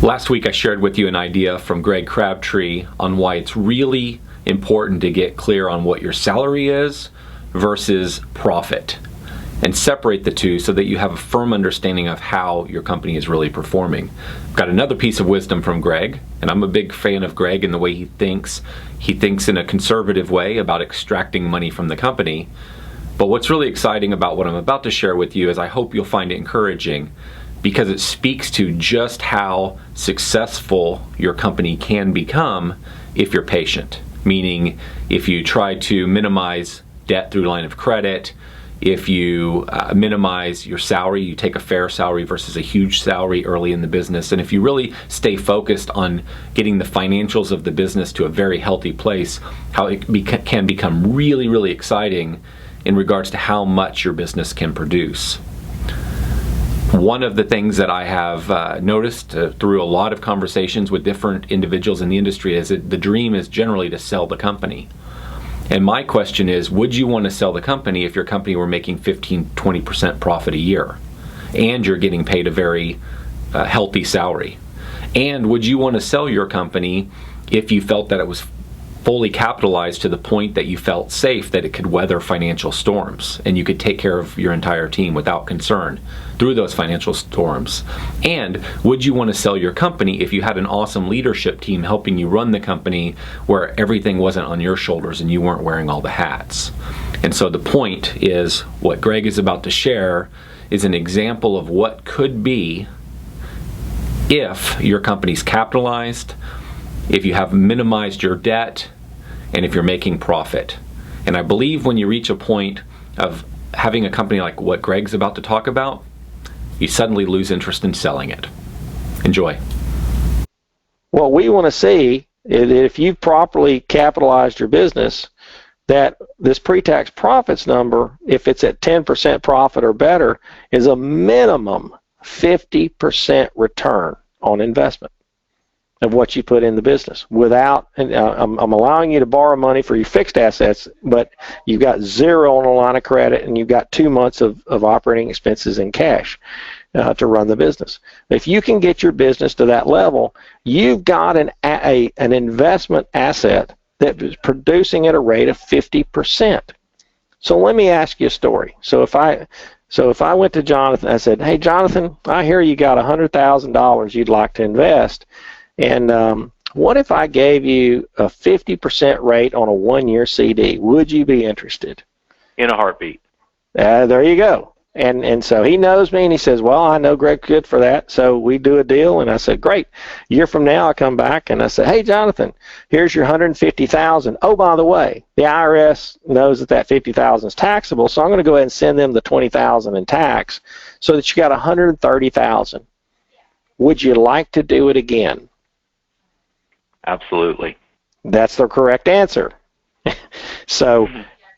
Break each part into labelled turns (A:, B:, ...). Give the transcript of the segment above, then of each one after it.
A: Last week I shared with you an idea from Greg Crabtree on why it's really important to get clear on what your salary is versus profit and separate the two so that you have a firm understanding of how your company is really performing. I've got another piece of wisdom from Greg, and I'm a big fan of Greg and the way he thinks. He thinks in a conservative way about extracting money from the company. But what's really exciting about what I'm about to share with you is I hope you'll find it encouraging, because it speaks to just how successful your company can become if you're patient. Meaning, if you try to minimize debt through line of credit, if you minimize your salary, you take a fair salary versus a huge salary early in the business, and if you really stay focused on getting the financials of the business to a very healthy place, how it can become really, really exciting in regards to how much your business can produce. One of the things that I have noticed through a lot of conversations with different individuals in the industry is that the dream is generally to sell the company. And my question is, would you want to sell the company if your company were making 15-20% profit a year and you're getting paid a very healthy salary? And would you want to sell your company if you felt that it was fully capitalized to the point that you felt safe that it could weather financial storms and you could take care of your entire team without concern through those financial storms? And would you want to sell your company if you had an awesome leadership team helping you run the company where everything wasn't on your shoulders and you weren't wearing all the hats? And so the point is, what Greg is about to share is an example of what could be if your company's capitalized, if you have minimized your debt, and if you're making profit. And I believe when you reach a point of having a company like what Greg's about to talk about, you suddenly lose interest in selling it. Enjoy.
B: What we want to see is that if you've properly capitalized your business, that this pre-tax profits number, if it's at 10% profit or better, is a minimum 50% return on investment of what you put in the business. Without, and I'm allowing you to borrow money for your fixed assets, but you've got zero on a line of credit and you've got 2 months of operating expenses in cash to run the business. If you can get your business to that level, you've got an investment asset that is producing at a rate of 50%. So let me ask you a story. So if I went to Jonathan, I said, "Hey Jonathan, I hear you got $100,000 you'd like to invest. And what if I gave you a 50% rate on a 1-year CD? Would you be interested?"
C: In a heartbeat.
B: There you go. And so he knows me, and he says, "Well, I know Greg good for that." So we do a deal, and I said, "Great." A year from now, I come back, and I say, "Hey, Jonathan, here's your $150,000. Oh, by the way, the IRS knows that 50,000 is taxable, so I'm going to go ahead and send them the 20,000 in tax so that you got 130,000. Would you like to do it again?"
C: Absolutely.
B: That's the correct answer. So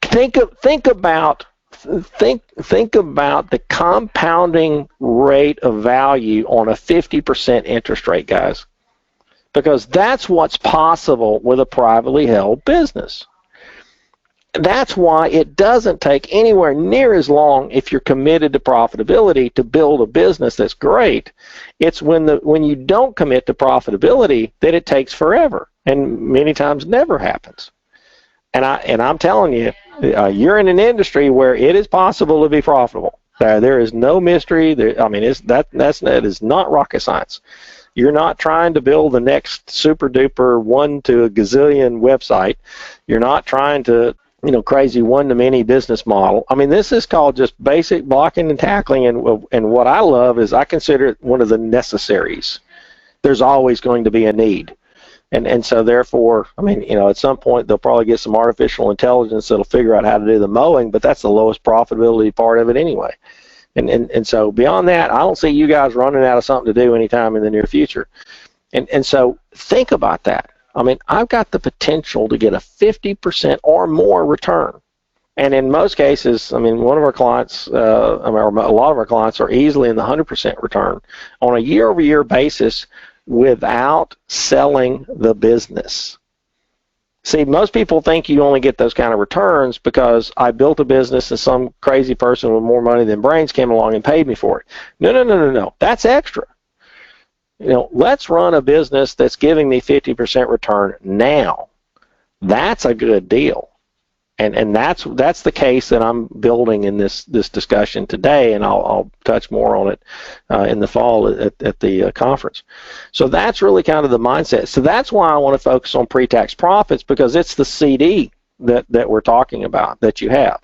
B: think about the compounding rate of value on a 50% interest rate, guys, because that's what's possible with a privately held business. That's why it doesn't take anywhere near as long, if you're committed to profitability, to build a business that's great. It's when you don't commit to profitability that it takes forever, and many times never happens. And I'm telling you, you're in an industry where it is possible to be profitable. There is no mystery. That is not rocket science. You're not trying to build the next super duper 1 to a gazillion website. You're not trying to crazy one-to-many business model. I mean, this is called just basic blocking and tackling, and what I love is I consider it one of the necessaries. There's always going to be a need. And so therefore, at some point they'll probably get some artificial intelligence that'll figure out how to do the mowing, but that's the lowest profitability part of it anyway. And so beyond that, I don't see you guys running out of something to do anytime in the near future. And so think about that. I've got the potential to get a 50% or more return. And in most cases, one of our clients, a lot of our clients are easily in the 100% return on a year-over-year basis without selling the business. See, most people think you only get those kind of returns because I built a business and some crazy person with more money than brains came along and paid me for it. No. That's extra. Let's run a business that's giving me 50% return now. That's a good deal. And that's the case that I'm building in this discussion today, and I'll touch more on it in the fall at the conference. So that's really kind of the mindset. So that's why I want to focus on pre-tax profits, because it's the CD that we're talking about that you have.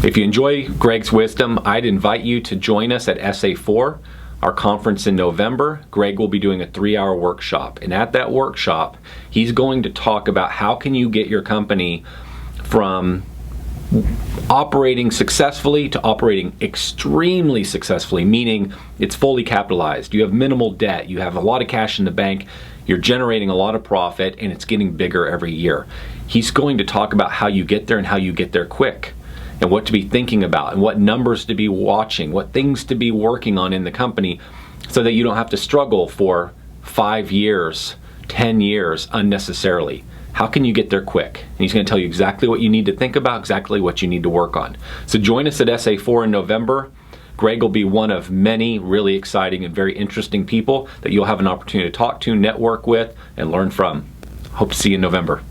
A: If you enjoy Greg's wisdom, I'd invite you to join us at SA4, our conference in November. Greg will be doing a 3-hour workshop, and at that workshop, he's going to talk about how can you get your company from operating successfully to operating extremely successfully, meaning it's fully capitalized. You have minimal debt, you have a lot of cash in the bank, you're generating a lot of profit, and it's getting bigger every year. He's going to talk about how you get there and how you get there quick, and what to be thinking about, and what numbers to be watching, what things to be working on in the company, so that you don't have to struggle for 5 years, 10 years unnecessarily. How can you get there quick? And he's going to tell you exactly what you need to think about, exactly what you need to work on. So join us at SA4 in November. Greg will be one of many really exciting and very interesting people that you'll have an opportunity to talk to, network with, and learn from. Hope to see you in November.